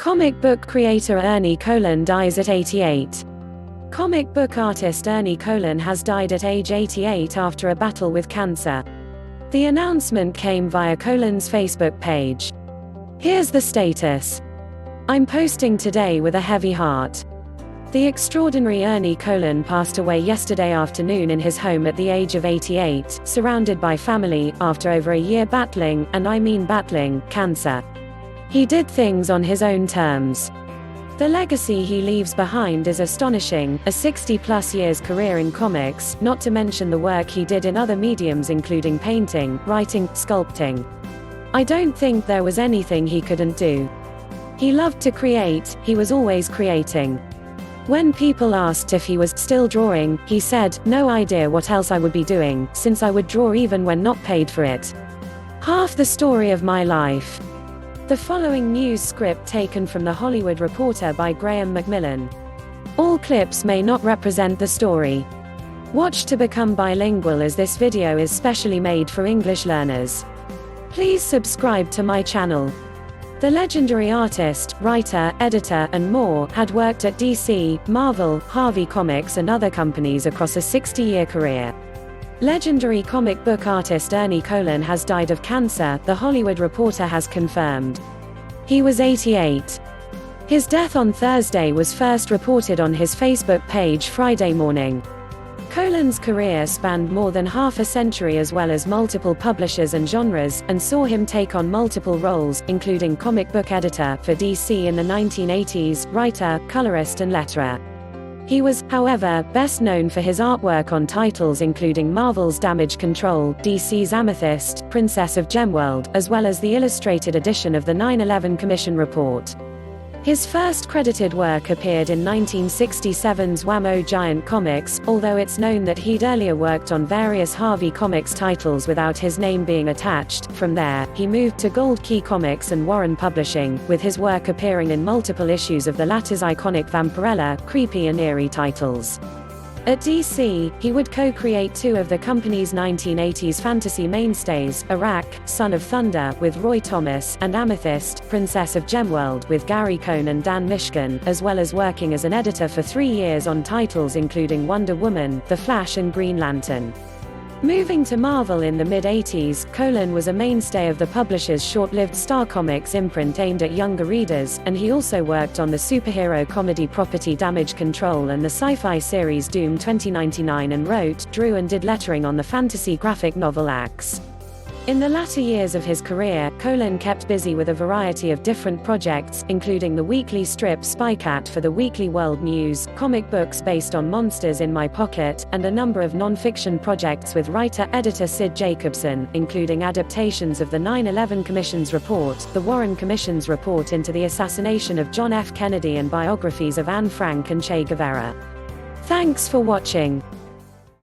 Comic book creator Ernie Colon dies at 88. Comic book artist Ernie Colon has died at age 88 after a battle with cancer. The announcement came via Colon's Facebook page. Here's the status. I'm posting today with a heavy heart. The extraordinary Ernie Colon passed away yesterday afternoon in his home at the age of 88, surrounded by family, after over a year battling, and I mean battling, cancer. He did things on his own terms. The legacy he leaves behind is astonishing, a 60-plus years career in comics, not to mention the work he did in other mediums including painting, writing, sculpting. I don't think there was anything he couldn't do. He loved to create, he was always creating. When people asked if he was still drawing, he said, "No idea what else I would be doing, since I would draw even when not paid for it. Half the story of my life." The following news script taken from The Hollywood Reporter by Graham Macmillan. All clips may not represent the story. Watch to become bilingual, as this video is specially made for English learners. Please subscribe to my channel. The legendary artist, writer, editor, and more, had worked at DC, Marvel, Harvey Comics and other companies across a 60-year career. Legendary comic book artist Ernie Colon has died of cancer, The Hollywood Reporter has confirmed. He was 88. His death on Thursday was first reported on his Facebook page Friday morning. Colon's career spanned more than half a century as well as multiple publishers and genres, and saw him take on multiple roles, including comic book editor for DC in the 1980s, writer, colorist and letterer. He was, however, best known for his artwork on titles including Marvel's Damage Control, DC's Amethyst, Princess of Gemworld, as well as the illustrated edition of the 9/11 Commission Report. His first credited work appeared in 1967's Whammo Giant Comics, although it's known that he'd earlier worked on various Harvey Comics titles without his name being attached. From there, he moved to Gold Key Comics and Warren Publishing, with his work appearing in multiple issues of the latter's iconic Vampirella, creepy and eerie titles. At DC, he would co-create two of the company's 1980s fantasy mainstays, Iraq, Son of Thunder, with Roy Thomas, and Amethyst, Princess of Gemworld, with Gary Cohn and Dan Mishkin, as well as working as an editor for 3 years on titles including Wonder Woman, The Flash and Green Lantern. Moving to Marvel in the mid-80s, Colon was a mainstay of the publisher's short-lived Star Comics imprint aimed at younger readers, and he also worked on the superhero comedy property Damage Control and the sci-fi series Doom 2099 and wrote, drew and did lettering on the fantasy graphic novel Axe. In the latter years of his career, Colon kept busy with a variety of different projects, including the weekly strip Spycat for the Weekly World News, comic books based on Monsters in My Pocket, and a number of non-fiction projects with writer-editor Sid Jacobson, including adaptations of the 9/11 Commission's report, the Warren Commission's report into the assassination of John F. Kennedy and biographies of Anne Frank and Che Guevara. Thanks for watching.